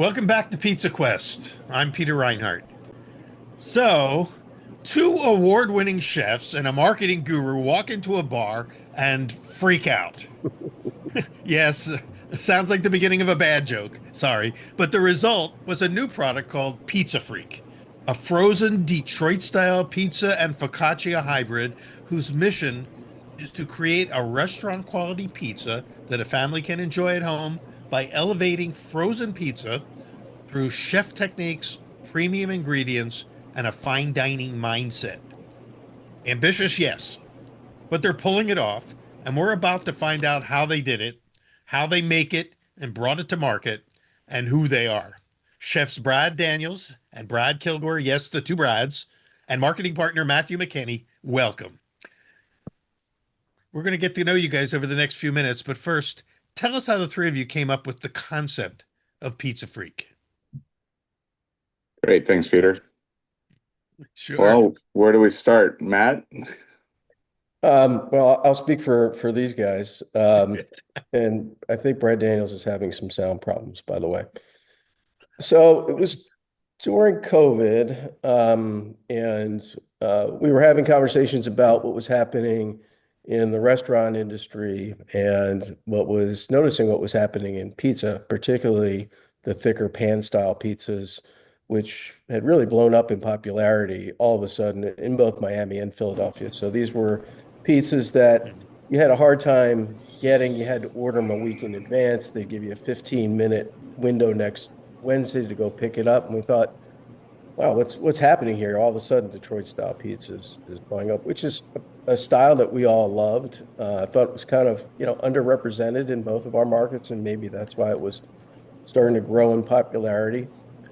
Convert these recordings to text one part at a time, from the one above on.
Welcome back to Pizza Quest. I'm Peter Reinhardt. So, two award-winning chefs and a marketing guru walk into a bar and freak out. Yes, sounds like the beginning of a bad joke. Sorry, but the result was a new product called Pizza Freak, a frozen Detroit-style pizza and focaccia hybrid whose mission is to create a restaurant-quality pizza that a family can enjoy at home by elevating frozen pizza through chef techniques, premium ingredients, and a fine dining mindset. Ambitious, yes, but they're pulling it off, and we're about to find out how they did it, how they make it and brought it to market, and who they are. Chefs Brad Daniels and Brad Kilgore, yes, the two Brads, and marketing partner Matthew McKenney, welcome. We're going to get to know you guys over the next few minutes, but first, tell us how the three of you came up with the concept of Pizza Freak. Great. Thanks, Peter. Sure. Well, where do we start? Matt? Well, I'll speak for these guys. And I think Brad Daniels is having some sound problems, by the way. So it was during COVID, and we were having conversations about what was happening in the restaurant industry and what was happening in pizza, particularly the thicker pan style pizzas, which had really blown up in popularity all of a sudden in both Miami and Philadelphia. So these were pizzas that you had a hard time getting. You had to order them a week in advance. They give you a 15-minute window next Wednesday to go pick it up. And we thought, wow, what's happening here? All of a sudden, Detroit style pizza is blowing up, which is a style that we all loved. I thought it was kind of, underrepresented in both of our markets, and maybe that's why it was starting to grow in popularity.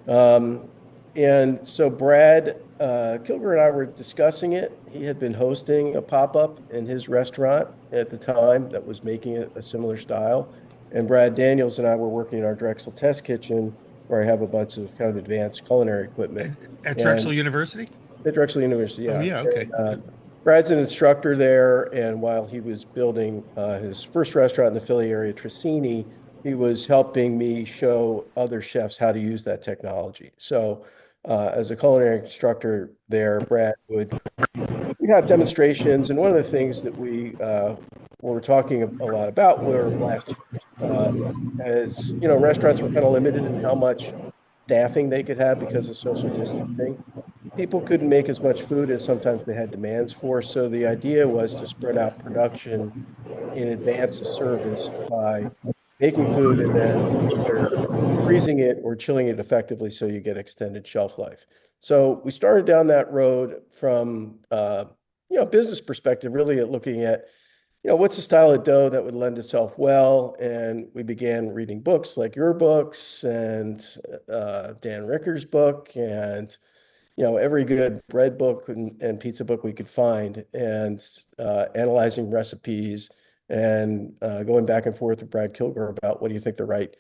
Um, and so Brad Kilgore and I were discussing it. He had been hosting a pop-up in his restaurant at the time that was making it a similar style. And Brad Daniels and I were working in our Drexel test kitchen where I have a bunch of kind of advanced culinary equipment. At Drexel And University? at Drexel University, Oh, yeah. yeah, okay. Brad's an instructor there, and while he was building his first restaurant in the Philly area, Trissini, he was helping me show other chefs how to use that technology. So, as a culinary instructor there, Brad would we have demonstrations, and one of the things that we were talking a lot about were last year, as restaurants were kind of limited in how much staffing they could have because of social distancing. People couldn't make as much food as sometimes they had demands for. So the idea was to spread out production in advance of service by making food and then either freezing it or chilling it effectively so you get extended shelf life. So we started down that road from business perspective, really at looking at what's the style of dough that would lend itself well, and we began reading books like your books and Dan Ricker's book and every good bread book and pizza book we could find, and analyzing recipes and going back and forth with Brad Kilgore about what do you think the right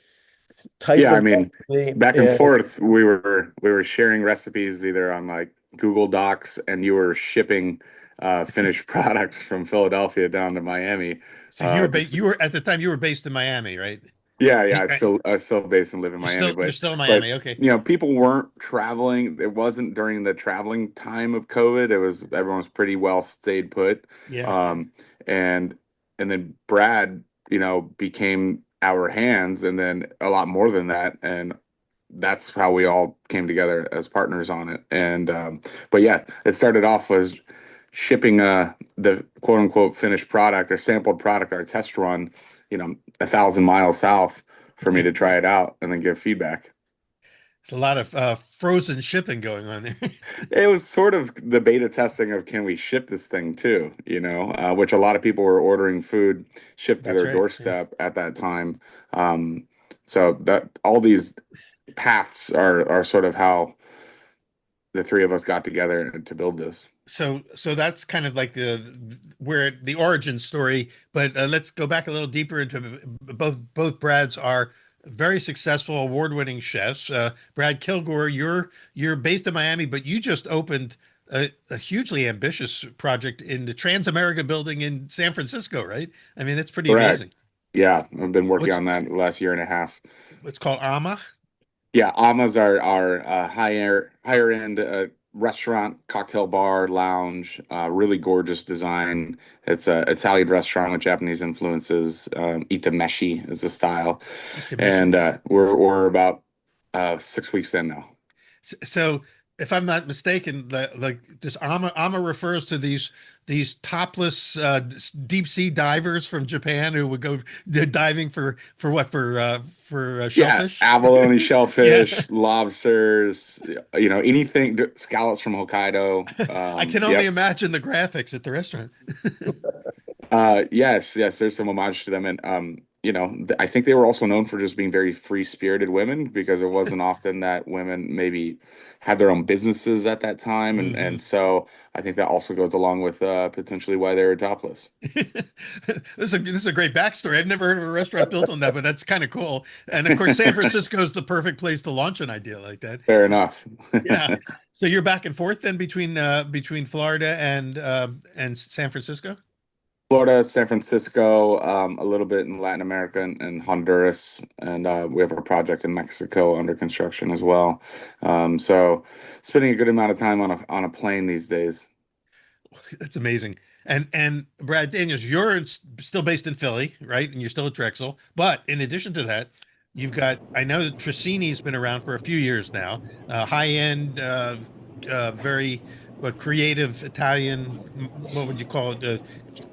type Yeah, I of mean, recipe. back and And forth, we were sharing recipes either on like Google Docs, and you were shipping finished products from Philadelphia down to Miami. So you were Just you were at the time you were based in Miami, right? Yeah, yeah, Right. I still based and live in Miami, You're but still in but Miami, okay. people weren't traveling. It wasn't during the traveling time of COVID. It was everyone was pretty well stayed put. Yeah. Um, and and then Brad, became our hands, and then a lot more than that, and that's how we all came together as partners on it. And but yeah, it started off was shipping the quote unquote finished product or sampled product, our test run, 1,000 miles south for me to try it out and then give feedback. It's a lot of frozen shipping going on there. It was sort of the beta testing of can we ship this thing too, which a lot of people were ordering food shipped to That's their right. Yeah. doorstep at that time. Um, so that all these paths are sort of how the three of us got together to build this. So that's kind of like the origin story, but let's go back a little deeper into both Brads are very successful award-winning chefs. Brad Kilgore, you're based in Miami, but you just opened a hugely ambitious project in the Trans-America building in San Francisco, right? I mean, it's pretty Correct. amazing. Yeah, I've been working What's on that the last year and a half. what's called AMA? Yeah, Ama's our higher end restaurant, cocktail bar, lounge. Really gorgeous design. It's a Italian restaurant with Japanese influences. Itameshi is the style, Itameshi. and we're about 6 weeks in now. So, if I'm not mistaken, this ama refers to these topless deep sea divers from Japan who would go diving for what for Yeah, shellfish. abalone Yeah, shellfish, lobsters, anything, scallops from Hokkaido. I can only Yep. imagine the graphics at the restaurant. Yes, yes, there's some homage to them, and I think they were also known for just being very free-spirited women because it wasn't often that women maybe had their own businesses at that time, and Mhm. and so I think that also goes along with potentially why they were topless. This is a great backstory. I've never heard of a restaurant built on that, but that's kind of cool. And of course, San Francisco is the perfect place to launch an idea like that. Fair enough. Yeah. So you're back and forth then between Florida and San Francisco? Florida, San Francisco, a little bit in Latin America and Honduras, and we have a project in Mexico under construction as well. So spending a good amount of time on a plane these days. That's amazing. And Brad Daniels, still based in Philly, right? And you're still at Drexel. But in addition to that, you've got I know that Trissini's been around for a few years now. High end, very creative Italian. What would you call it?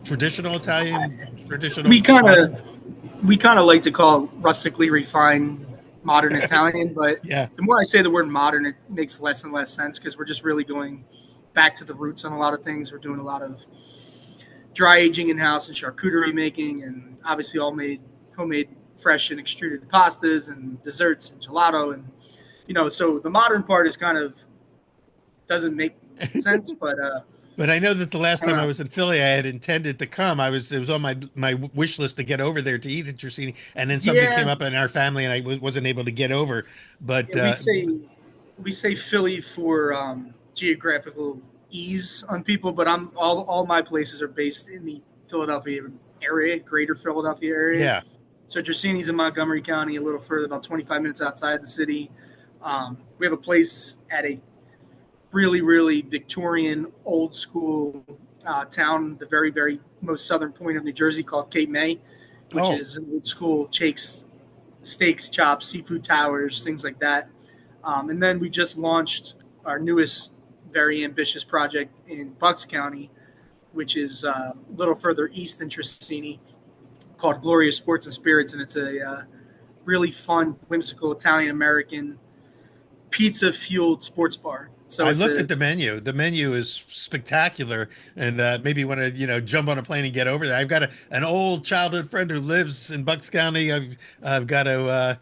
Traditional Italian, We traditional kind of modern. we kind of like to call it rustically refined modern Italian, but Yeah. the more I say the word modern, it makes less and less sense because we're just really going back to the roots on a lot of things. We're doing a lot of dry aging in house and charcuterie making, and obviously all made homemade, fresh and extruded pastas and desserts and gelato, and so the modern part is kind of doesn't make sense, but But I know that the last I don't time I know. was in Philly, I had intended to come. It was on my wish list to get over there to eat at Trissini, and then something came Yeah, up in our family, and wasn't able to get over. But yeah, we say Philly for geographical ease on people, but I'm all my places are based in the Philadelphia area, greater Philadelphia area. yeah. So Draceni's in Montgomery County, a little further, about 25 minutes outside the city. We have a place at a really, really Victorian, old school town, the very, very most southern point of New Jersey, called Cape May, which Oh, is an old school shakes, steaks, chops, seafood towers, things like that. And then we just launched our newest, very ambitious project in Bucks County, which is a little further east than Tristini, called Glorious Sports and Spirits, and it's a really fun, whimsical Italian American pizza fueled sports bar. So I it's looked a at the menu. The menu is spectacular, and maybe want to jump on a plane and get over there. I've got an old childhood friend who lives in Bucks County. I've got to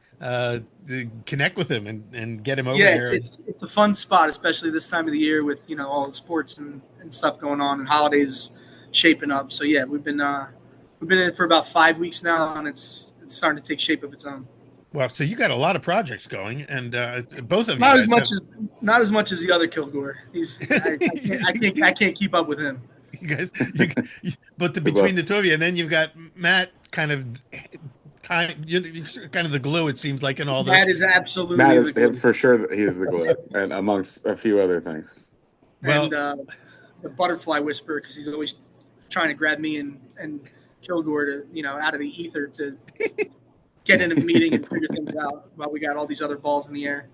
connect with him and get him over yeah, there. it's a fun spot, especially this time of the year with all the sports and stuff going on and holidays shaping up. So yeah, we've been in it for about 5 weeks now, and it's starting to take shape of its own. Well, so you got a lot of projects going, and both of you Not as guys much have. as not as much as the other Kilgore. I can't keep up with him. You guys, but We between the both two of you, and then you've got Matt, kind of you're kind of the glue. It seems like in all this. That is absolutely Matt the glue. for sure he's the glue, and amongst a few other things. And Well, the butterfly whisperer because he's always trying to grab me and Kilgore to out of the ether to get in a meeting and figure things out while we got all these other balls in the air.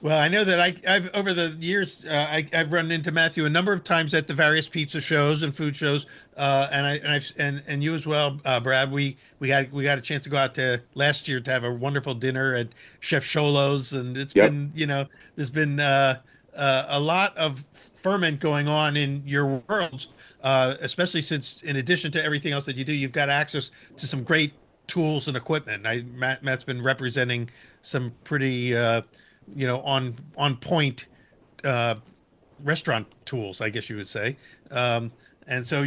well, I know that I've over the years I've run into Matthew a number of times at the various pizza shows and food shows, and you as well, Brad. We got a chance to go out to last year to have a wonderful dinner at Chef Sholo's, and it's Yep. been there's been a lot of ferment going on in your world, especially since in addition to everything else that you do, you've got access to some great tools and equipment. Matt's been representing some pretty on point uh, restaurant tools, I guess you would say. And so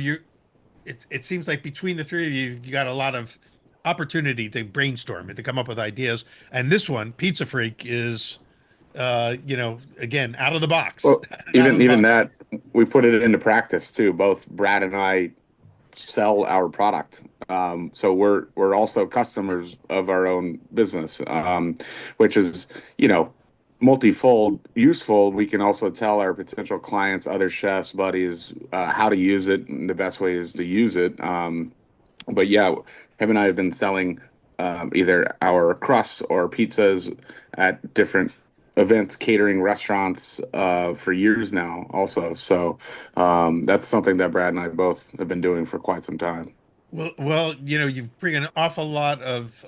it seems like between the three of you, you got a lot of opportunity to brainstorm and to come up with ideas. And this one, Pizza Freak, is again out of the box, Well, out of even the even box. that we put it into practice too. Both Brad and I sell our product. So we're also customers of our own business, which is, you know, multifold useful. We can also tell our potential clients, other chefs, buddies, how to use it and the best ways to use it. But yeah, him and I have been selling either our crusts or pizzas at different events, catering restaurants for years now also. So that's something that Brad and I both have been doing for quite some time. Well, you know, you bring an awful lot of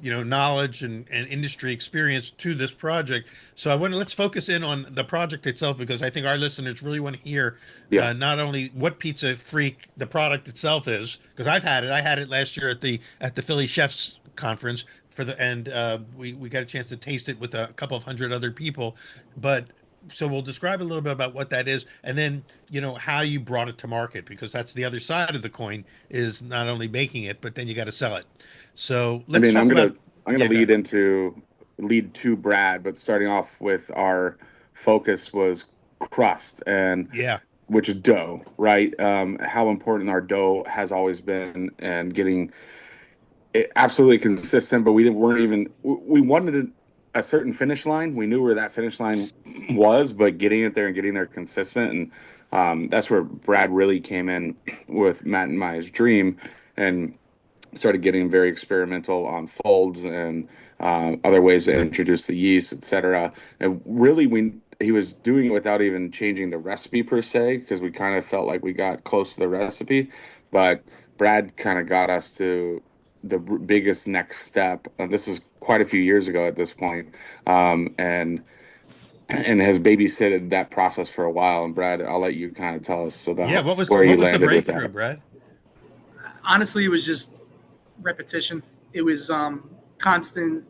you know, knowledge and industry experience to this project. So let's focus in on the project itself, because I think our listeners really want to hear Yeah. not only what Pizza Freak the product itself is, because I've had it. I had it last year at the Philly Chefs Conference and we got a chance to taste it with a couple of hundred other people, but. So we'll describe a little bit about what that is, and then, you know, how you brought it to market, because that's the other side of the coin, is not only making it, but then you got to sell it. So I let's mean, talk about. I'm Yeah, gonna go ahead. lead to Brad, but starting off with our focus was crust, and Yeah, which is dough, right? How important our dough has always been, and getting it absolutely consistent. But weren't even we wanted a certain finish line. We knew where that finish line was, but getting it there and getting there consistent, and that's where Brad really came in with Matt and Maya's dream, and started getting very experimental on folds and other ways to introduce the yeast, etc. And really, he was doing it without even changing the recipe per se, because we kind of felt like we got close to the recipe. But Brad kind of got us to the biggest next step. This is quite a few years ago at this point, and has babysitted that process for a while. And Brad, I'll let you kind of tell us yeah. about What was where you what was the landed with breakthrough, that. Brad? Honestly, it was just repetition. It was constant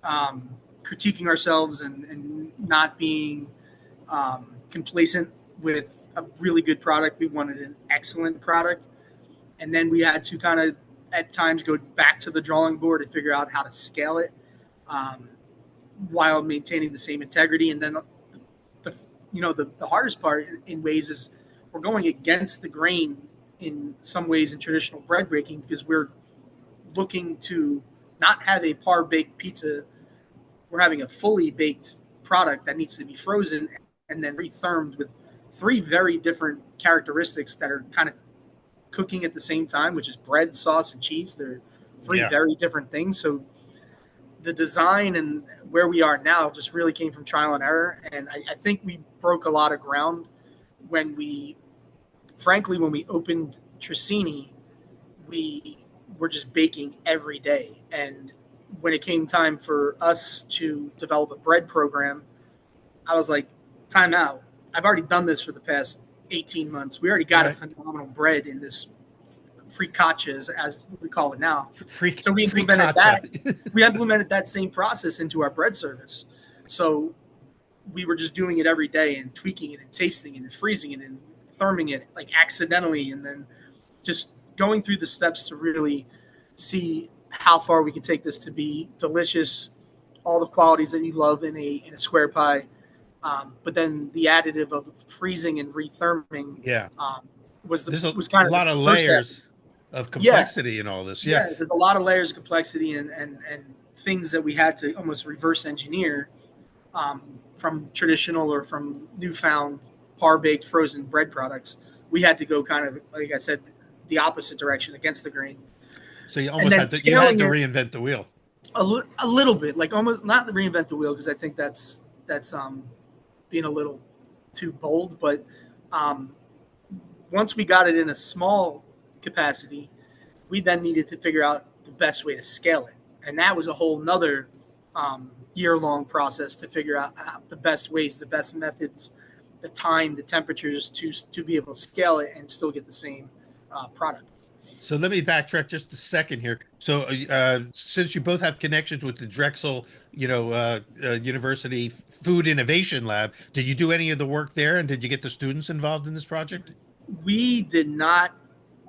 critiquing ourselves and not being complacent with a really good product. We wanted an excellent product. And then we had to kind of at times go back to the drawing board and figure out how to scale it um, while maintaining the same integrity. And then the the hardest part in ways is we're going against the grain in some ways in traditional bread breaking, because we're looking to not have a par baked pizza. We're having a fully baked product that needs to be frozen and then rethermed with three very different characteristics that are kind of cooking at the same time, which is bread, sauce, and cheese. They're three Yeah. very different things. So the design and where we are now just really came from trial and error. And I think we broke a lot of ground when when we opened Tricini, we were just baking every day. And when it came time for us to develop a bread program, I was like, time out. I've already done this for the past 18 months. We already got a Right. phenomenal bread in this fricaccia, as we call it now. Freak, So we freak implemented that. gotcha. We implemented that same process into our bread service. So we were just doing it every day and tweaking it and tasting it and freezing it and therming it like accidentally, and then just going through the steps to really see how far we could take this to be delicious, all the qualities that you love in a square pie. But then the additive of freezing and retherming Yeah. There's was a kind of lot the of first step. layers of Yeah, complexity in all this. Yeah. yeah. There's a lot of layers of complexity and things that we had to almost reverse engineer from traditional or from newfound par baked frozen bread products. We had to go kind of, like I said, the opposite direction against the grain, So you and almost then had to you had scaling to it reinvent the wheel. a little bit, like almost not reinvent the wheel, because I think that's being a little too bold. But um, once we got it in a small capacity, we then needed to figure out the best way to scale it, and that was a whole nother year-long process to figure out the best ways, the best methods, the time, the temperatures to be able to scale it and still get the same product. So let me backtrack just a second here. So since you both have connections with the Drexel, you know, University Food Innovation Lab, did you do any of the work there, and did you get the students involved in this project? We did not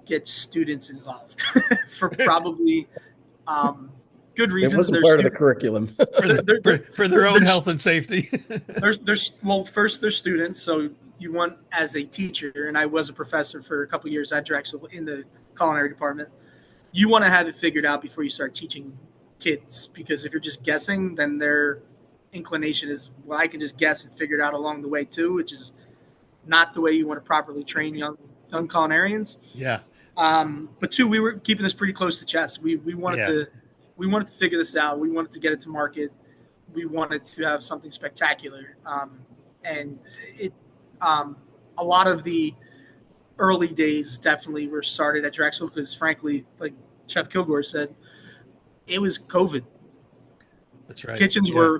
get students involved for probably good It reasons. wasn't part of the curriculum. For their own health and safety. Well, first they're students, so you want as a teacher, and I was a professor for a couple of years at Drexel in the culinary department, you want to have it figured out before you start teaching kids, because if you're just guessing, then their inclination is, well, I can just guess and figure it out along the way too, which is not the way you want to properly train young culinarians. Yeah. But two, we were keeping this pretty close to chest. We wanted Yeah. to figure this out. We wanted to get it to market. We wanted to have something spectacular. And it a lot of the early days definitely were started at Drexel because, frankly, like Chef Kilgore said, it was COVID. That's right. Kitchens Yeah. were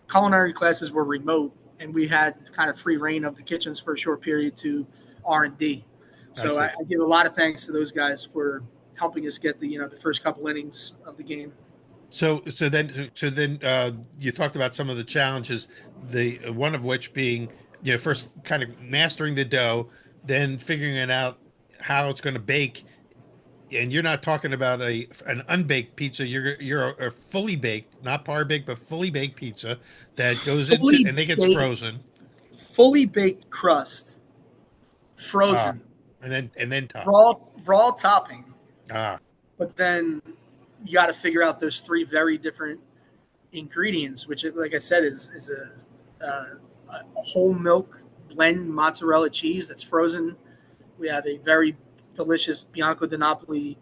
culinary classes were remote, and we had kind of free reign of the kitchens for a short period to R&D. So I I give a lot of thanks to those guys for helping us get the first couple innings of the game. So then you talked about some of the challenges, the one of which being, first kind of mastering the dough, then figuring it out how it's going to bake. And you're not talking about an unbaked pizza. You're a fully baked, not par baked, but fully baked pizza that goes into and it gets frozen. Fully baked crust, frozen, and then top. raw topping. Ah, But then you got to figure out those three very different ingredients, which, like I said, is a whole milk blend mozzarella cheese that's frozen. We have a very delicious Bianco di Napoli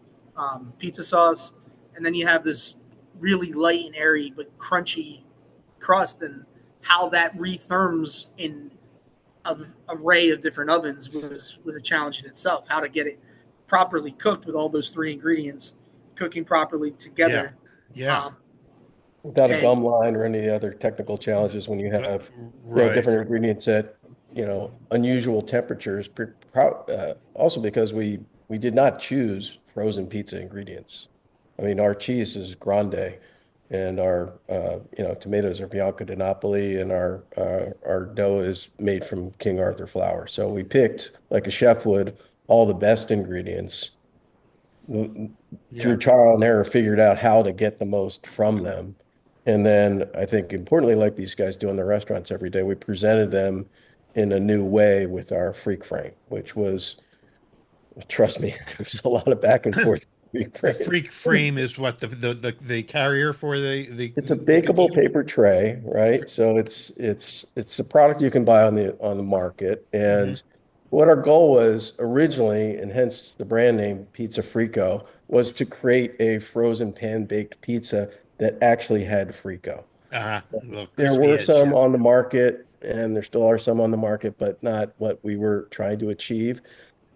pizza sauce, and then you have this really light and airy but crunchy crust, and how that retherms in an array of different ovens was a challenge in itself. How to get it properly cooked with all those three ingredients cooking properly together. Yeah. Without a gum line or any other technical challenges when you have different ingredients at unusual temperatures. Also because we did not choose frozen pizza ingredients. I mean, our cheese is grande, and our tomatoes are Bianco di Napoli, and our dough is made from King Arthur flour. So we picked, like a chef would, all the best ingredients. Through trial and error, figured out how to get the most from them. And then I think importantly, like these guys do in their restaurants every day, we presented them in a new way with our freak frame, which was, trust me, there's a lot of back and forth. The freak frame is what the carrier for the it's a bakeable paper tray, right? So it's a product you can buy on the market. And what our goal was originally, and hence the brand name Pizza Frico, was to create a frozen pan-baked pizza that actually had Frico. There were some on the market, and there still are some on the market, but not what we were trying to achieve.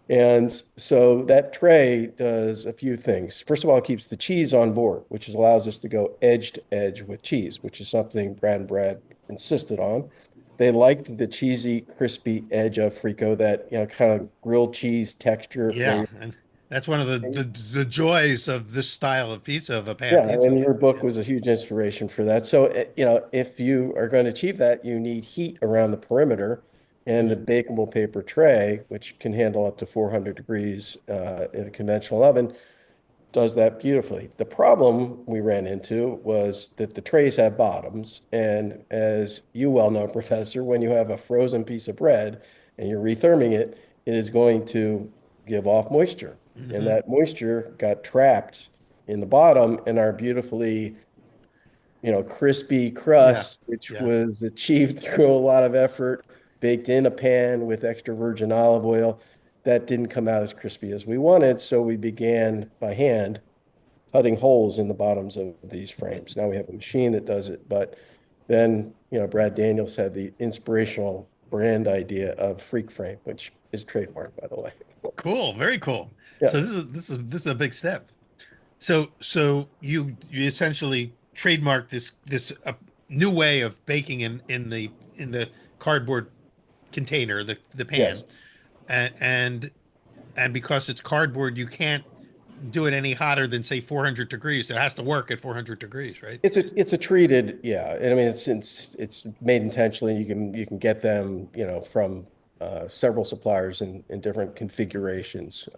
And so that tray does a few things. First of all, it keeps the cheese on board, which allows us to go edge to edge with cheese, which is something Brad and Brad insisted on. They liked the cheesy, crispy edge of Frico, that kind of grilled cheese texture. Yeah, and that's one of the joys of this style of pizza, of a pan pizza. Yeah, and your book was a huge inspiration for that. So, if you are going to achieve that, you need heat around the perimeter, and the bakeable paper tray, which can handle up to 400 degrees in a conventional oven, does that beautifully. The problem we ran into was that the trays have bottoms, and as you well know, Professor, when you have a frozen piece of bread and you're retherming it, it is going to give off moisture. And that moisture got trapped in the bottom, and our beautifully crispy crust, which was achieved through a lot of effort, baked in a pan with extra virgin olive oil, that didn't come out as crispy as we wanted. So we began by hand cutting holes in the bottoms of these frames. Now we have a machine that does it, but then Brad Daniels had the inspirational brand idea of Freak Frame, which is trademarked, by the way. Cool, very cool. Yeah. So this is a big step. So you essentially trademarked this new way of baking in the cardboard container, the pan. Yes. And because it's cardboard, you can't do it any hotter than, say, 400 degrees. It has to work at 400 degrees, right? It's a treated, yeah. And I mean, it's made intentionally. You can get them, from several suppliers in different configurations.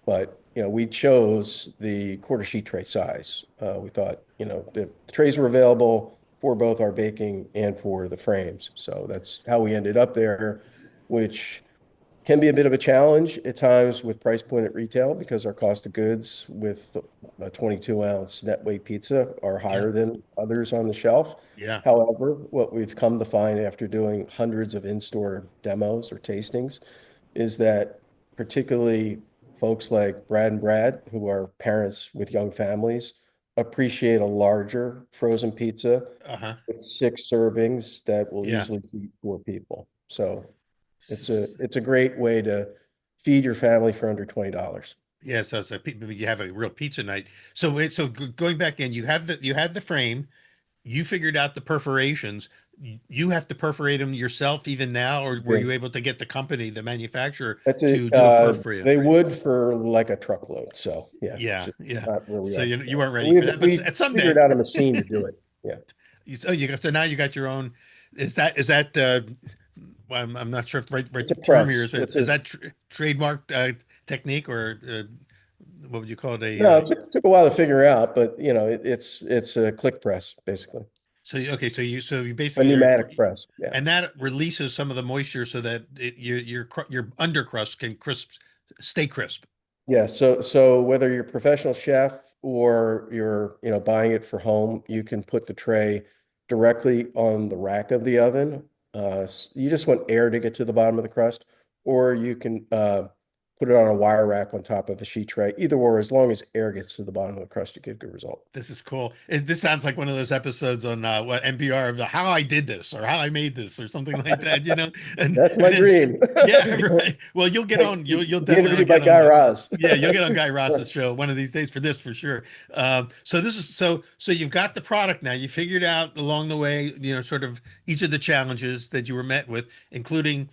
But we chose the quarter sheet tray size. We thought, the trays were available for both our baking and for the frames. So that's how we ended up there, which can be a bit of a challenge at times with price point at retail because our cost of goods with a 22-ounce net weight pizza are Yeah. higher than others on the shelf. Yeah. However, what we've come to find after doing hundreds of in-store demos or tastings is that particularly folks like Brad and Brad, who are parents with young families, appreciate a larger frozen pizza Uh-huh. with 6 servings that will Yeah. easily feed 4 people. So it's a great way to feed your family for under $20. Yeah, so you have a real pizza night. So going back in, you had the frame, you figured out the perforations. You have to perforate them yourself even now, or were Yeah. you able to get the company, the manufacturer, That's to it. do a perf for you? They would for like a truckload. So yeah, it's Yeah, just yeah. not where we So are. you weren't ready We for that, but we at figured someday. out a machine to do it. Yeah. So now you got your own. Is that well, I'm not sure if the It's a right term here is, press. but It's is a that trademarked technique, or what would you call it? No, it took a while to figure out, but it's a click press basically, Okay, so you a basically pneumatic press. Yeah. and that releases some of the moisture so that your undercrust can stay crisp. Yeah, so whether you're a professional chef or you're, buying it for home, you can put the tray directly on the rack of the oven. You just want air to get to the bottom of the crust, or you can put it on a wire rack on top of the sheet tray. Either or, as long as air gets to the bottom of the crust, you get a good result. This is cool. This sounds like one of those episodes on what NPR of how I did this or how I made this or something like that, That's my and dream. yeah, right. Well, you'll get Like, on. You'll to be definitely interviewed by get Guy on. Raz. Yeah, you'll get on Guy Ross's show one of these days for this for sure. So this is so you've got the product now. You figured out along the way, sort of each of the challenges that you were met with, including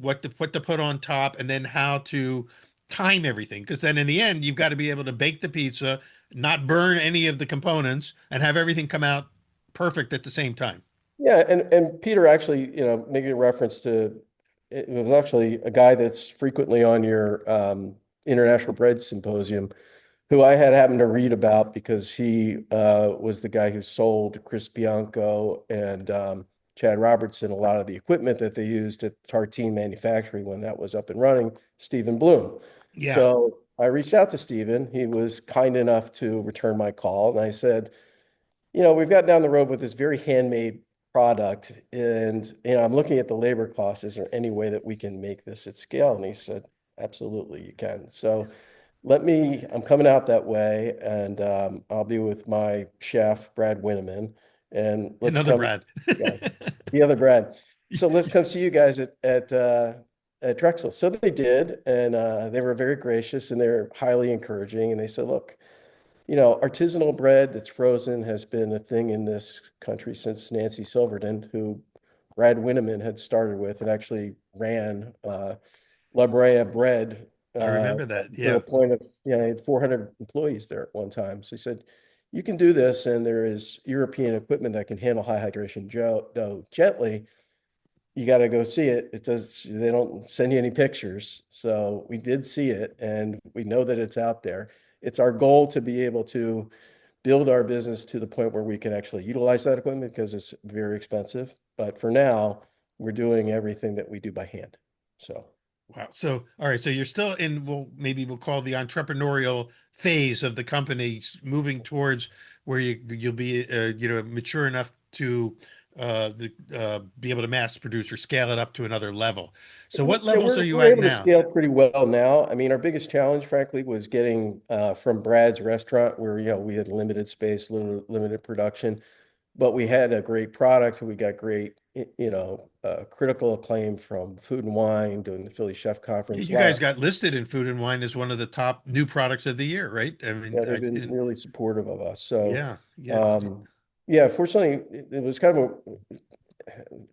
what to put on top, and then how to time everything. Because then in the end, you've got to be able to bake the pizza, not burn any of the components, and have everything come out perfect at the same time. Yeah, and Peter actually, making a reference to it was actually a guy that's frequently on your International Bread Symposium, who I had happened to read about because he was the guy who sold Chris Bianco and Chad Robertson a lot of the equipment that they used at Tartine Manufacturing when that was up and running, Stephen Bloom. Yeah. So I reached out to Stephen. He was kind enough to return my call, and I said, we've gotten down the road with this very handmade product, and I'm looking at the labor costs. Is there any way that we can make this at scale? And he said, absolutely, you can. So I'm coming out that way, and I'll be with my chef, Brad Winneman, and let's Another come, Brad. yeah, the other Brad. So let's come see you guys at Drexel. So they did, and they were very gracious and they're highly encouraging. And they said, look, artisanal bread that's frozen has been a thing in this country since Nancy Silverton, who Brad Winneman had started with and actually ran La Brea Bread I remember that. to the Yeah. point of, he had 400 employees there at one time. So he said, you can do this, and there is European equipment that can handle high hydration dough gently. You got to go see it. They don't send you any pictures. So we did see it, and we know that it's out there. It's our goal to be able to build our business to the point where we can actually utilize that equipment because it's very expensive. But for now, we're doing everything that we do by hand. So. Wow. So, all right. So you're still in, maybe we'll call the entrepreneurial phase of the company, moving towards where you'll be, mature enough to be able to mass produce or scale it up to another level. So what Yeah, levels are you we're at able to now? scale pretty well now. I mean, our biggest challenge, frankly, was getting from Brad's restaurant where, we had limited space, limited production, but we had a great product. We got great, critical acclaim from Food and Wine, doing the Philly Chef Yeah, Conference. you guys got listed in Food and Wine as one of the top new products of the year, right? I mean, Yeah, they've been really supportive of us. So, yeah, yeah. yeah, fortunately, it was kind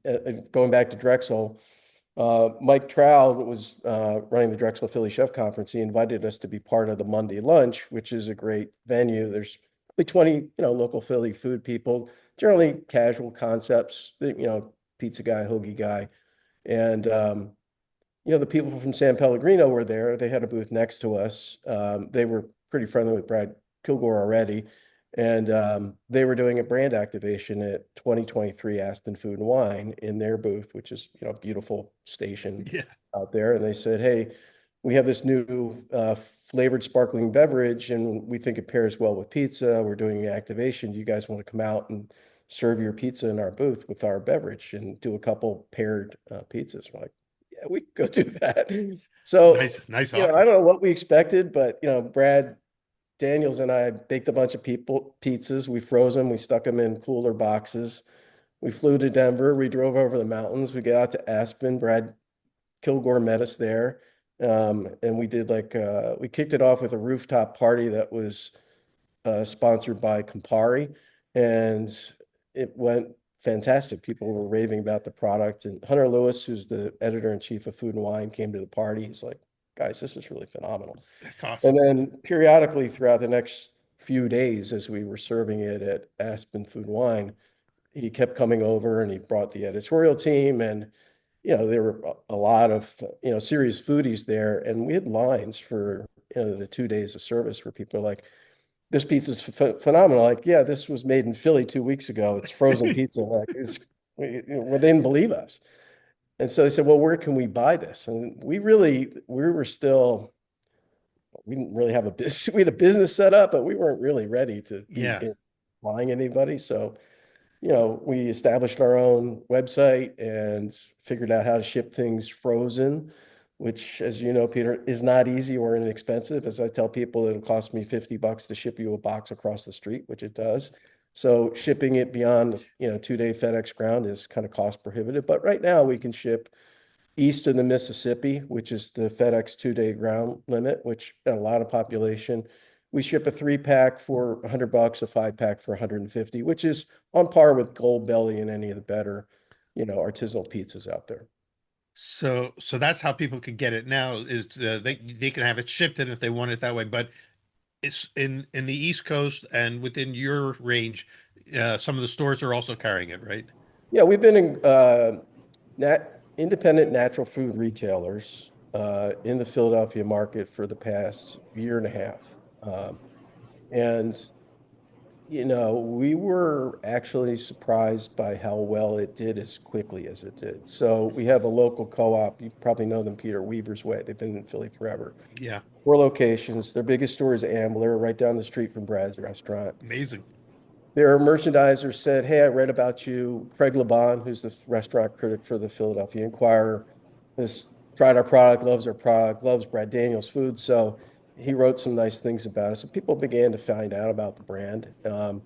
of going back to Drexel. Mike Trout was running the Drexel Philly Chef Conference. He invited us to be part of the Monday lunch, which is a great venue. There's probably 20, local Philly food people, generally casual concepts, pizza guy, hoagie guy. And, the people from San Pellegrino were there. They had a booth next to us. They were pretty friendly with Brad Kilgore already. And they were doing a brand activation at 2023 Aspen Food and Wine in their booth, which is, a beautiful station Yeah. out there. And they said, hey, we have this new flavored sparkling beverage, and we think it pairs well with pizza. We're doing an activation. Do you guys want to come out and serve your pizza in our booth with our beverage and do a couple paired pizzas? We're like, yeah, we could go do that. So, Nice I offer. don't know what we expected, but, Brad Daniels and I baked a bunch of pizzas. We froze them. We stuck them in cooler boxes. We flew to Denver. We drove over the mountains. We got out to Aspen. Brad Kilgore met us there. And we did we kicked it off with a rooftop party that was sponsored by Campari. And it went fantastic. People were raving about the product. And Hunter Lewis, who's the editor-in-chief of Food and Wine, came to the party. He's like, guys, this is really phenomenal. That's awesome. And then periodically throughout the next few days, as we were serving it at Aspen Food and Wine, he kept coming over and he brought the editorial team. And, there were a lot of, serious foodies there. And we had lines for, the 2 days of service where people are like, this pizza's phenomenal. Like, yeah, this was made in Philly 2 weeks ago. It's frozen pizza. Like, well, they didn't believe us. And so they said, well, where can we buy this? And we were still, we didn't really have a business. We had a business set up, but we weren't really ready to be Yeah. buying anybody. So, we established our own website and figured out how to ship things frozen, which, as you know, Peter, is not easy or inexpensive. As I tell people, it'll cost me $50 to ship you a box across the street, which it does. So shipping it beyond, 2-day FedEx ground is kind of cost prohibitive. But right now we can ship east of the Mississippi, which is the FedEx 2-day ground limit, which a lot of population. We ship a 3-pack for $100, a 5-pack for 150, which is on par with Gold Belly and any of the better, artisanal pizzas out there. So that's how people can get it now is they can have it shipped in if they want it that way. But it's in the East Coast and within your range, some of the stores are also carrying it, right? Yeah, we've been in independent natural food retailers in the Philadelphia market for the past year and a half. And we were actually surprised by how well it did as quickly as it did. So we have a local co-op. You probably know them, Peter, Weaver's Way. They've been in Philly forever. Yeah. 4 locations. Their biggest store is Ambler, right down the street from Brad's restaurant. Amazing. Their merchandiser said, hey, I read about you. Craig LeBon, who's the restaurant critic for the Philadelphia Inquirer, has tried our product, loves our product, loves Brad Daniels food. So he wrote some nice things about us. And people began to find out about the brand. And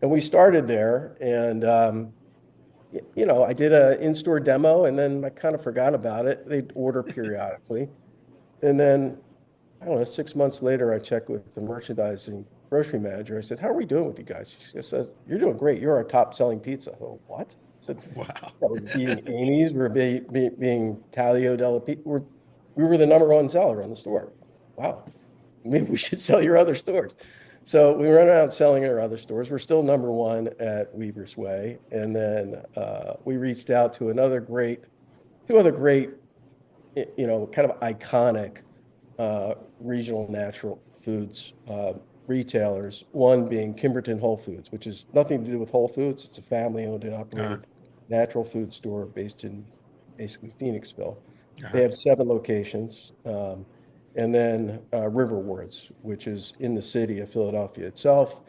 we started there. And, I did an in-store demo and then I kind of forgot about it. They'd order periodically. And then I don't know, 6 months later, I checked with the merchandising grocery manager. I said, how are we doing with you guys? She says, you're doing great. You're our top selling pizza. Oh, what? I said, Wow. we're beating Amy's. We're being Taglio della Pizza. We were the #1 seller in the store. Wow. Maybe we should sell your other stores. So we run around selling in our other stores. We're still #1 at Weaver's Way. And then we reached out to two other great, kind of iconic regional natural foods retailers, one being Kimberton Whole Foods, which is nothing to do with Whole Foods. It's a family-owned and Uh, operated natural food store based in basically Phoenixville. They uh, have 7 locations. And then Riverwards, which is in the city of Philadelphia itself.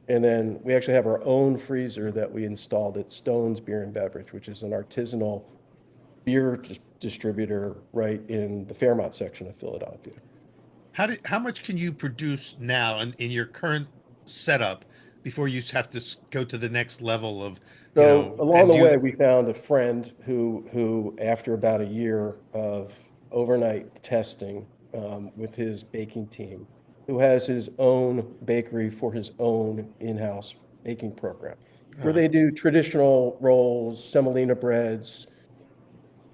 And then we actually have our own freezer that we installed at Stone's Beer and Beverage, which is an artisanal beer distributor right in the Fairmount section of Philadelphia. how much can you produce now in your current setup before you have to go to the next level of, So along and the you way, we found a friend who after about a year of overnight testing with his baking team, who has his own bakery for his own in-house baking program, where uh, they do traditional rolls, semolina breads,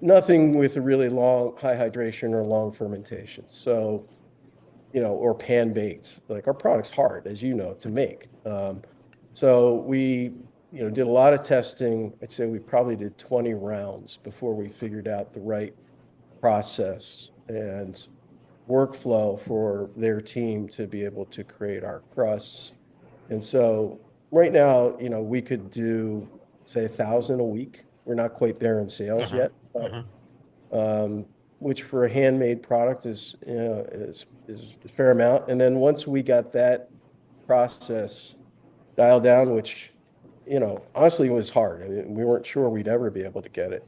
nothing with a really long high hydration or long fermentation. So or pan baked. Like our product's hard, as you know, to make. So we, did a lot of testing. I'd say we probably did 20 rounds before we figured out the right process and workflow for their team to be able to create our crusts And so right now, we could do, say, 1,000 a week. We're not quite there in sales Uh-huh. yet, but Uh-huh. which for a handmade product is a fair amount. And then once we got that process dialed down, which honestly was hard. I mean, we weren't sure we'd ever be able to get it.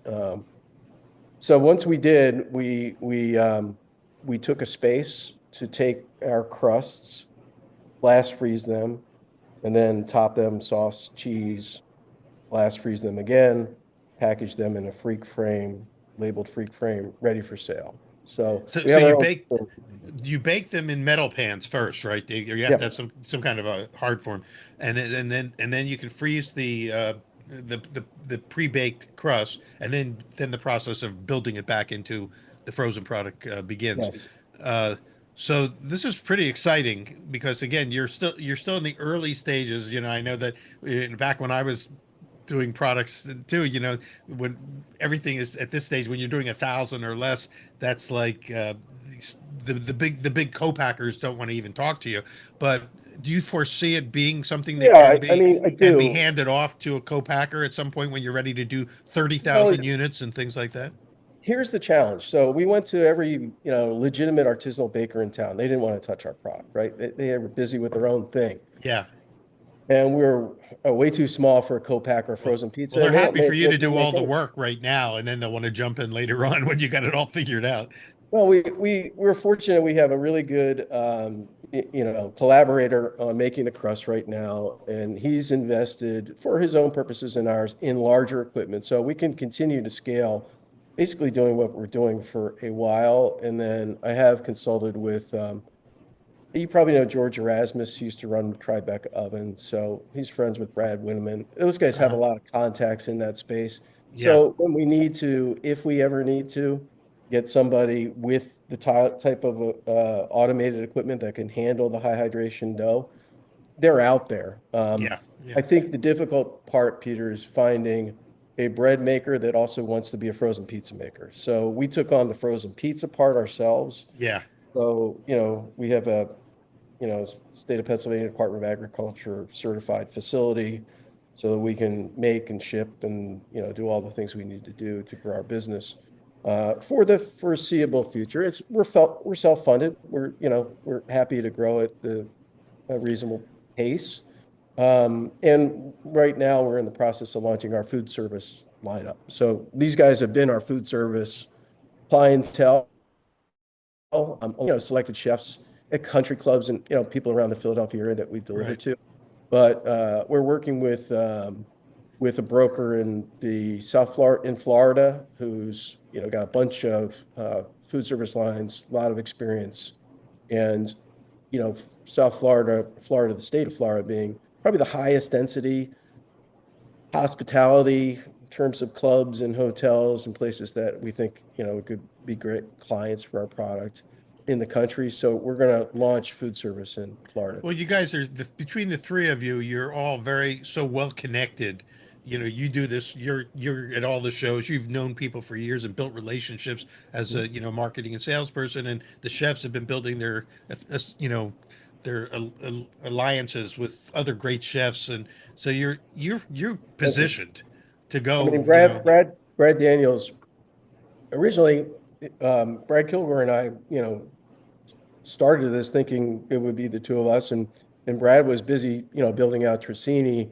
So once we did, we took a space to take our crusts, blast freeze them, and then top them sauce, cheese, blast freeze them again, package them in a freak frame, labeled freak frame, ready for sale. So So we so have you our own. bake them in metal pans first, right? You have Yeah, to have some kind of a hard form, and then you can freeze the pre-baked crust, and then the process of building it back into the frozen product begins. yes. Uh, so this is pretty exciting because again, you're still in the early stages. I know that back when I was doing products too, when everything is at this stage, when you're doing 1,000 or less, that's like the big co-packers don't want to even talk to you. But do you foresee it being something that Yeah, can I be mean, I can be do. handed off to a co-packer at some point when you're ready to do thirty Well, thousand units and things like that? here's the challenge. So we went to every, legitimate artisanal baker in town. They didn't want to touch our product, right? They were busy with their own thing. Yeah. And we were way too small for a co-packer Well, frozen well, pizza, they're and they don't happy for make you what to we do make all the anyway. work right now, and then they'll want to jump in later on when you got it all figured out. Well, we're fortunate we have a really good collaborator on making the crust right now, and he's invested for his own purposes and ours in larger equipment, so we can continue to scale, basically doing what we're doing for a while. And then I have consulted with you probably know George Erasmus. He used to run Tribeca Oven, so he's friends with Brad Winneman. Those guys have a Uh, lot of contacts in that space. yeah. So when we need to, if we ever need to, get somebody with the type of automated equipment that can handle the high hydration dough, they're out there. Yeah. Yeah. I think the difficult part, Peter, is finding a bread maker that also wants to be a frozen pizza maker. So we took on the frozen pizza part ourselves. Yeah. So, we have a state of Pennsylvania Department of Agriculture certified facility so that we can make and ship and, do all the things we need to do to grow our business for the foreseeable future. We're self-funded. We're happy to grow at a reasonable pace. And right now we're in the process of launching our food service lineup. So these guys have been our food service clientele, selected chefs at country clubs and, people around the Philadelphia area that we deliver Right. to. But we're working with a broker in Florida, who's, got a bunch of food service lines, a lot of experience. And, South Florida, the state of Florida being probably the highest density hospitality in terms of clubs and hotels and places that we think, could be great clients for our product in the country. So we're going to launch food service in Florida. Well, you guys are between the three of you. You're all very so well connected. You do this. You're at all the shows. You've known people for years and built relationships as a marketing and salesperson. And the chefs have been building their alliances with other great chefs. And so you're Thank you. positioned to I go. mean, Brad Daniels, originally, Brad Kilgore and I, started this thinking it would be the two of us, and Brad was busy, building out Tricini,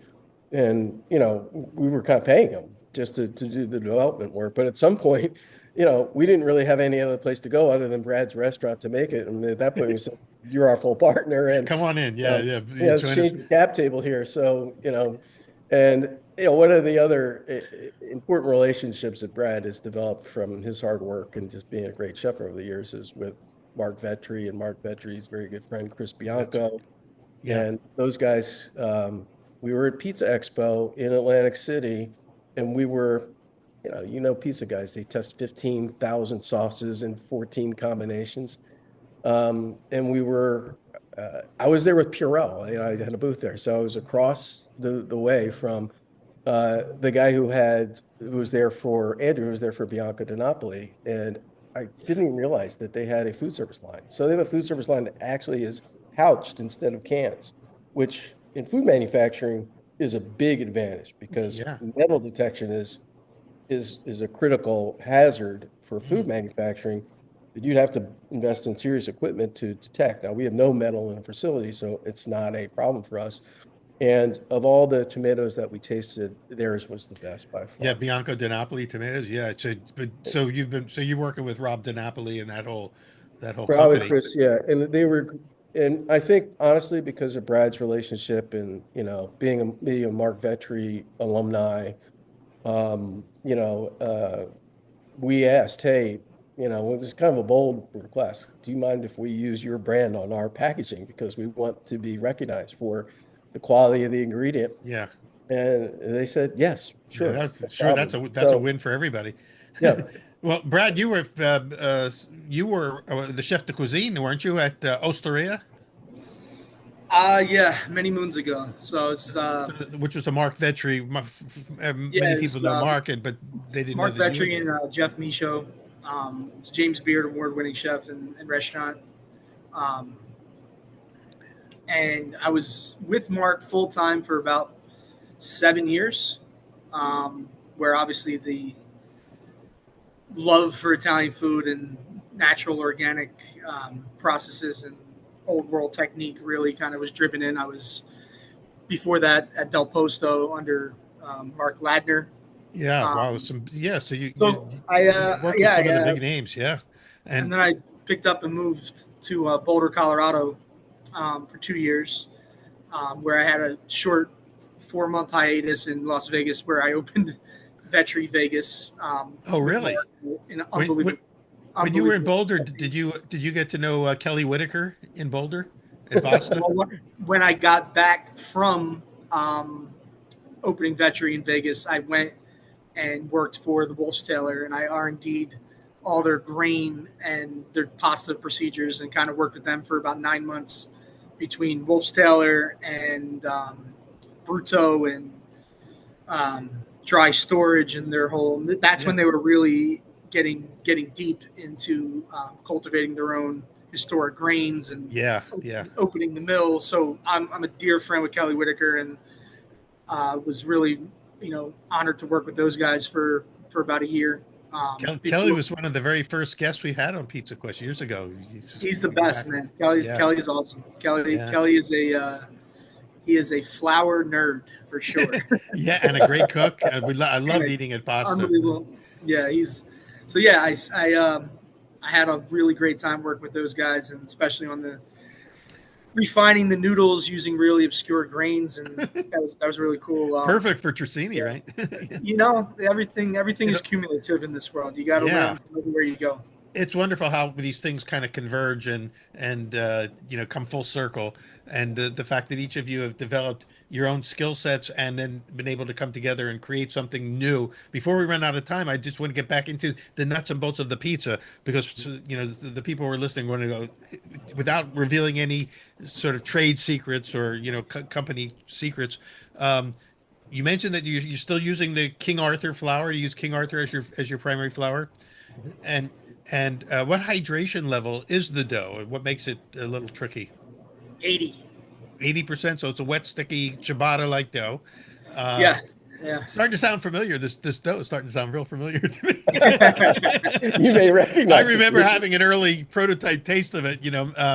and we were kind of paying him just to do the development work. But at some point, we didn't really have any other place to go other than Brad's restaurant to make it. And at that point, we said, "You're our full partner," and Come on in. Yeah, yeah. You let's join us. change the cap table here. So and one of the other important relationships that Brad has developed from his hard work and just being a great chef over the years is with Mark Vetri, and Mark Vetri's very good friend Chris That's Bianco, yeah. and those guys. We were at Pizza Expo in Atlantic City, and we were, pizza guys. They test 15,000 sauces and 14 combinations. And I was there with Purell. I had a booth there. So I was across the way from the guy who was there for Andrew, who was there for Bianca de Napoli. And I didn't even realize that they had a food service line. So they have a food service line that actually is pouched instead of cans, which in food manufacturing is a big advantage because Yeah. metal detection is a critical hazard for food manufacturing that you'd have to invest in serious equipment to detect. Now, we have no metal in the facility, so it's not a problem for us. And of all the tomatoes that we tasted, theirs was the best by Yeah, far. Bianco de Napoli tomatoes. Yeah, so you're working with Rob de Napoli and that whole Rob and company. Chris, yeah, and I think honestly, because of Brad's relationship and being a Mark Vetri alumni, we asked, hey, it was kind of a bold request. Do you mind if we use your brand on our packaging because we want to be recognized for the quality of the ingredient? Yeah, And they said, yes, yeah, sure, no that's problem. a win for everybody. Yeah, Well, Brad, you were the chef de cuisine, weren't you, at Osteria? Yeah, many moons ago. So it's Which was a Mark Vetri. yeah, Many it people was know Mark, but they didn't know Mark that you were Vetri there. and Jeff Michaud. It's James Beard award-winning chef and restaurant. Um, and I was with Mark full time for about 7 years, where obviously the love for Italian food and natural organic processes and old world technique really kind of was driven in. I was before that at Del Posto under Mark Ladner. Yeah, wow. Um, So so you worked with some of the big names, yeah, and and then I picked up and moved to Boulder, Colorado for 2 years, where I had a short 4-month hiatus in Las Vegas where I opened Vetri Vegas oh, with really? Mark in an When when, unbelievable, when you were in unbelievable. Boulder, did you get to know Kelly Whitaker in Boulder, in Boston? Well, when I got back from um, opening Vetri in Vegas, I went and worked for the Wolf's Tailor, and I R&D'd all their grain and their pasta procedures, and kind of worked with them for about 9 months between Wolf's Tailor and Bruto and um, dry storage and their whole. That's Yeah, when they were really getting deep into cultivating their own historic grains and yeah, yeah. opening the mill. So I'm a dear friend with Kelly Whitaker, and was really honored to work with those guys for about a year. Kelly Before was one of the very first guests we had on Pizza Quest years ago. he's the We go best, back, man. Kelly yeah, Kelly is awesome. Kelly yeah, Kelly is he is a flour nerd for sure. yeah, and a great cook. And I loved And eating at pasta. unbelievable. Yeah, he's so yeah. I had a really great time working with those guys, and especially on the refining the noodles using really obscure grains, and that was really cool. Perfect for Tricini, Yeah, right? everything You is know, cumulative in this world. You got to yeah, learn from everywhere you go. it's wonderful how these things kind of converge and come full circle, and the fact that each of you have developed your own skill sets and then been able to come together and create something new. Before we run out of time, I just want to get back into the nuts and bolts of the pizza because the people who are listening want to go without revealing any sort of trade secrets or company secrets. Um, you mentioned that you're still using the King Arthur flour. You use King Arthur as your primary flour. And what hydration level is the dough? What makes it a little tricky? 80. 80%. So it's a wet, sticky ciabatta like dough. Yeah, yeah. Starting to sound familiar. This dough is starting to sound real familiar to me. you may I recognize remember it. having an early prototype taste of it.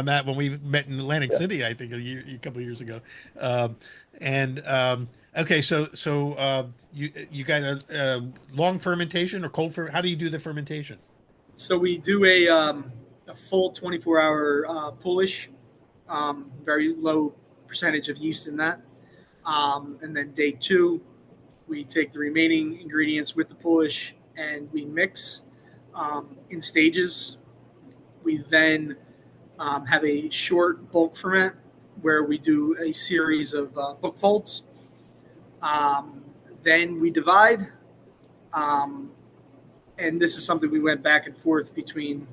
Matt, when we met in Atlantic Yeah. City, I think a couple of years ago. Um, and okay, so you got a long fermentation or cold fer? How do you do the fermentation? So we do a full 24-hour pulish, very low percentage of yeast in that. And then day 2, we take the remaining ingredients with the pulish and we mix in stages. We then have a short bulk ferment where we do a series of book folds. Um, then we divide. Um, and this is something we went back and forth between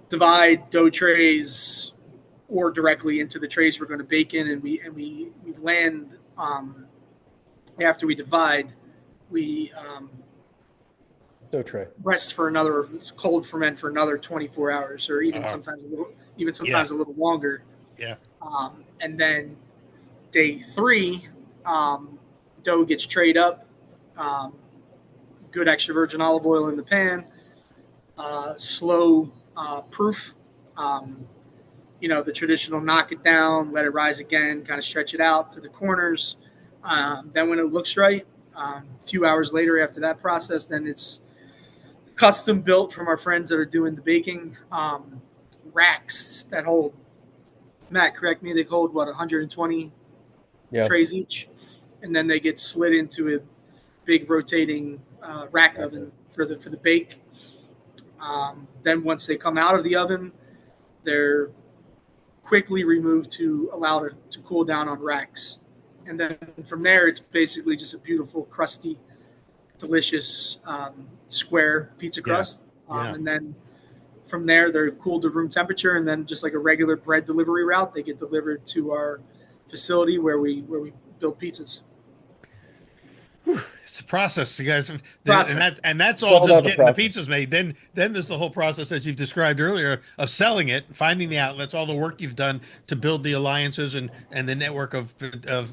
divide dough trays or directly into the trays we're going to bake in, and we land after we divide, we So Trey. rest for another cold ferment for another 24 hours, or even Uh, sometimes yeah, a little longer, yeah. and then Day 3, dough gets trayed up, good extra virgin olive oil in the pan, slow proof. The traditional knock it down, let it rise again, kind of stretch it out to the corners. Then when it looks right, a few hours later after that process, then it's custom built from our friends that are doing the baking. Racks that hold, Matt, correct me, they hold, 120 trays each. And then they get slid into a big rotating rack oven for the bake. Then once they come out of the oven, they're quickly removed to allow it to cool down on racks. And then from there, it's basically just a beautiful, crusty, delicious square pizza crust. And then from there, they're cooled to room temperature. And then just like a regular bread delivery route, they get delivered to our facility where we build pizzas. It's a process, you guys, Process. and that's all just getting the pizzas made. Then there's the whole process that you've described earlier of selling it, finding the outlets, all the work you've done to build the alliances and the network of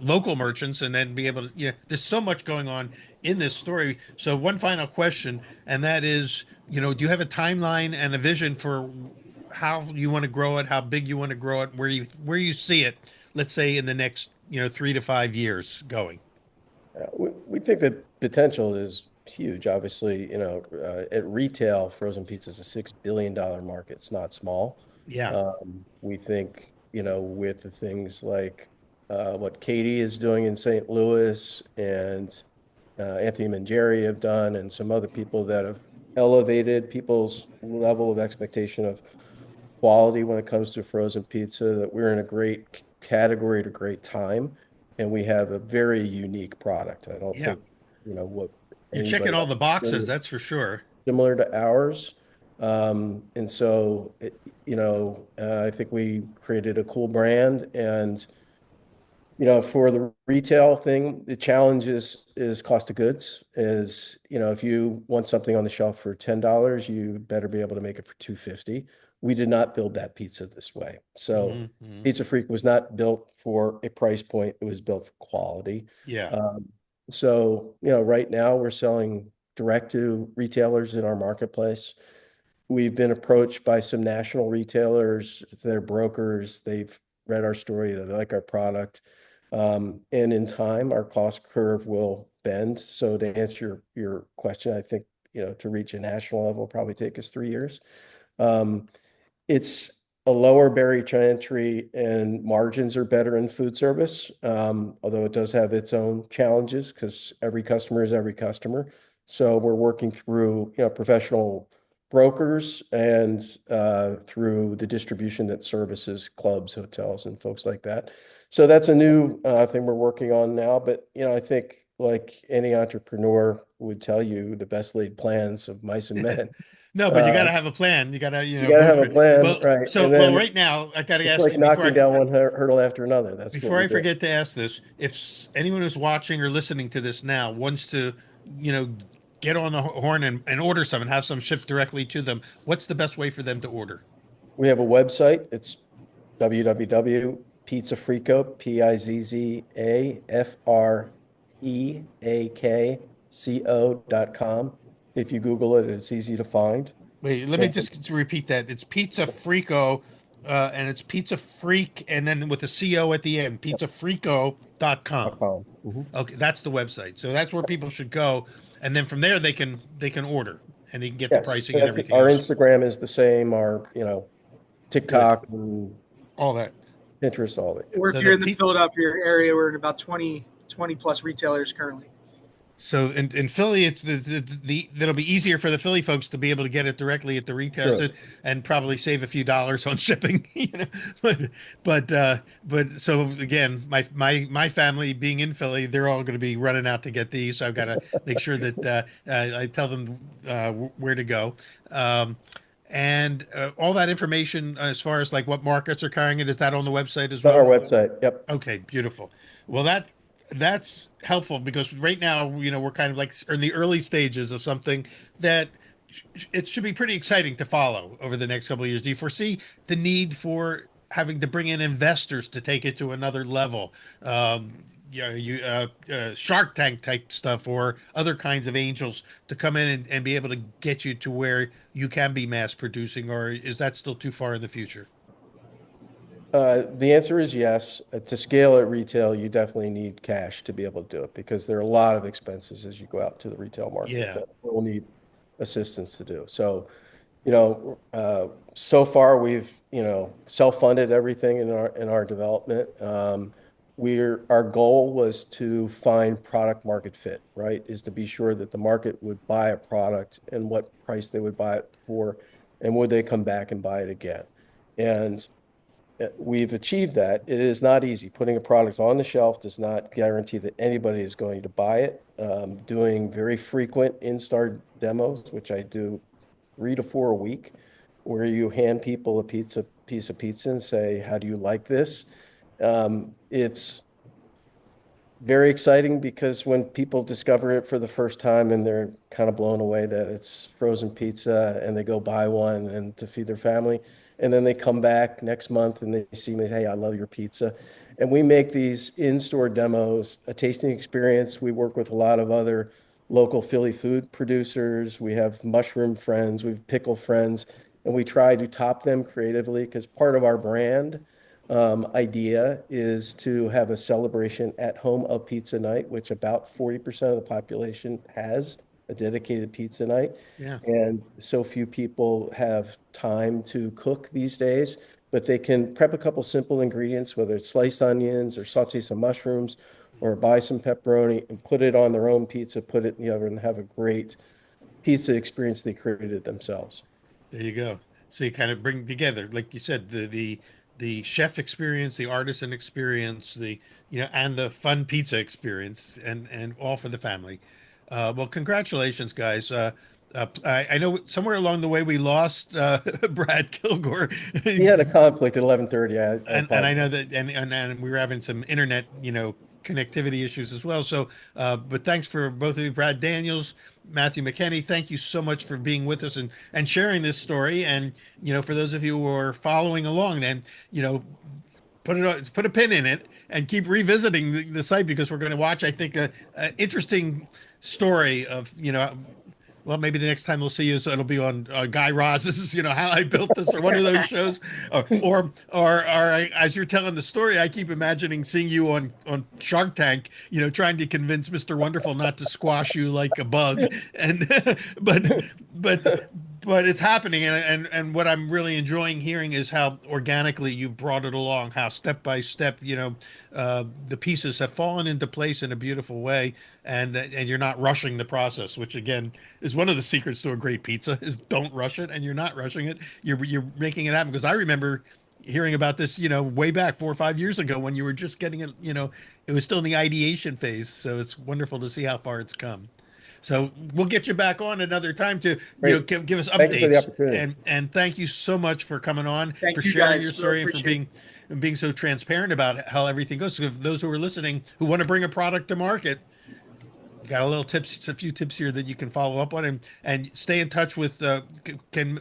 local merchants, and then be able to. There's so much going on in this story. So one final question, and that is, do you have a timeline and a vision for how you want to grow it, how big you want to grow it, where you see it? Let's say in the next 3 to 5 years going. We think that potential is huge. Obviously, at retail, frozen pizza is a $6 billion market. It's not small. Yeah. We think, with the things like what Katie is doing in St. Louis and Anthony Mangieri have done, and some other people that have elevated people's level of expectation of quality when it comes to frozen pizza, that we're in a great category at a great time. And we have a very unique product. I don't think, what you're checking all the boxes, that's for sure. Similar to ours. And so, I think we created a cool brand. And, for the retail thing, the challenge is cost of goods. If you want something on the shelf for $10, you better be able to make it for $2.50. We did not build that pizza this way. So Pizza Freak was not built for a price point. It was built for quality. Yeah. So, right now we're selling direct to retailers in our marketplace. We've been approached by some national retailers, they're brokers. They've read our story. They like our product. And in time, our cost curve will bend. So to answer your question, I think, to reach a national level will probably take us 3 years. It's a lower barrier to entry and margins are better in food service, although it does have its own challenges because every customer is every customer. So we're working through professional brokers and through the distribution that services clubs, hotels, and folks like that. So that's a new thing we're working on now. But I think like any entrepreneur would tell you, the best laid plans of mice and men. No, but you got to have a plan. You got to, you got to have a plan, right? So, right now, I got to ask you. It's like knocking down one hurdle after another. That's before I forget to ask this. If anyone who's watching or listening to this now wants to, get on the horn and order some and have some shipped directly to them, what's the best way for them to order? We have a website. It's www.pizzafreako, pizzafreako.com. If you Google it, it's easy to find. Wait, let me just repeat that. It's Pizza Freako, and it's Pizza Freak, and then with a CO at the end, pizzafreako.com. Mm-hmm. Okay, that's the website. So that's where people should go. And then from there, they can order, and they can get the pricing and everything Our else. Instagram is the same. Our, TikTok and all that. Pinterest, all of it. Or if you're in the Philadelphia area, we're in about 20 plus retailers currently. So in Philly, it'll be easier for the Philly folks to be able to get it directly at the retailers and probably save a few dollars on shipping. But so again, my family being in Philly, they're all going to be running out to get these. So I've got to make sure that I tell them where to go. And all that information as far as like what markets are carrying it, is that on the website as well? On our website. Yep. Okay, beautiful. Well, that's helpful because right now, we're kind of like in the early stages of something that it should be pretty exciting to follow over the next couple of years. Do you foresee the need for having to bring in investors to take it to another level. Yeah, Shark Tank type stuff or other kinds of angels to come in and be able to get you to where you can be mass producing, or is that still too far in the future? The answer is yes. To scale at retail, you definitely need cash to be able to do it because there are a lot of expenses as you go out to the retail market Yeah, that will need assistance to do. So, so far we've, self-funded everything in our development. Our goal was to find product market fit, right? Is to be sure that the market would buy a product and what price they would buy it for, and would they come back and buy it again. And we've achieved that. It is not easy. Putting a product on the shelf does not guarantee that anybody is going to buy it. Doing very frequent in-store demos, which I do 3 to 4 a week, where you hand people a piece of pizza and say, "How do you like this?" It's very exciting because when people discover it for the first time and they're kind of blown away that it's frozen pizza and they go buy one and to feed their family, and then they come back next month and they see me, "Hey, I love your pizza." And we make these in-store demos a tasting experience. We work with a lot of other local Philly food producers. We have mushroom friends, we have pickle friends, and we try to top them creatively because part of our brand idea is to have a celebration at home of pizza night, which about 40% of the population has a dedicated pizza night. yeah. And so few people have time to cook these days, but they can prep a couple simple ingredients, whether it's sliced onions or saute some mushrooms or buy some pepperoni and put it on their own pizza, put it in the oven, and have a great pizza experience they created themselves. There you go. So you kind of bring together, like you said, the chef experience, the artisan experience, and the fun pizza experience, and all for the family. Well, congratulations, guys. I know somewhere along the way we lost Brad Kilgore, He had a conflict at 11:30. I and I apologize. know that, and we were having some internet, connectivity issues as well. So, but thanks for both of you, Brad Daniels, Matthew McKenney. Thank you so much for being with us and sharing this story. And for those of you who are following along, then put a pin in it and keep revisiting the site because we're going to watch, I think, a interesting story of well, maybe the next time we'll see you, so it'll be on Guy Raz's, how I built this, or one of those shows, as you're telling the story, I keep imagining seeing you on Shark Tank, trying to convince Mr. Wonderful not to squash you like a bug, and but but but it's happening, and what I'm really enjoying hearing is how organically you've brought it along, how step by step, the pieces have fallen into place in a beautiful way, and you're not rushing the process, which again is one of the secrets to a great pizza is don't rush it, and you're not rushing it. You're making it happen because I remember hearing about this, way back 4 or 5 years ago when you were just getting it, it was still in the ideation phase. So it's wonderful to see how far it's come. So we'll get you back on another time to Great. give us Thank you for the updates, opportunity. and thank you so much for coming on, Thank for you sharing guys. your Really story, and for appreciate being so transparent about how everything goes. So if those who are listening who want to bring a product to market, got a few tips here that you can follow up on, and stay in touch with. Can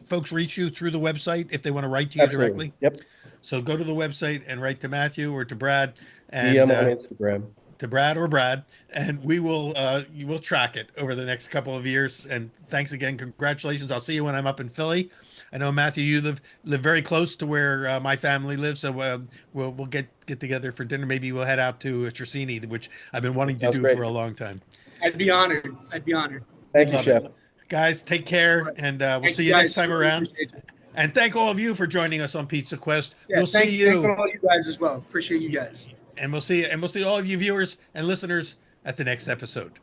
folks reach you through the website if they want to write to you Absolutely. directly? Yep. So go to the website and write to Matthew or to Brad, and DM on Instagram. to Brad or Brad, and we will you will track it over the next couple of years. And thanks again, congratulations. I'll see you when I'm up in Philly. I know Matthew, you live very close to where my family lives, so we'll get together for dinner. Maybe we'll head out to Tricini, which I've been wanting That to sounds do great. for a long time. I'd be honored. I'd be honored. We'd Thank you, love it. Chef. Guys, take care, and we'll Thank see you you next guys. time Really around. appreciate it. And thank all of you for joining us on Pizza Quest. Yeah, We'll see thank you, all you guys as well. Appreciate you guys. and we'll see all of you viewers and listeners at the next episode.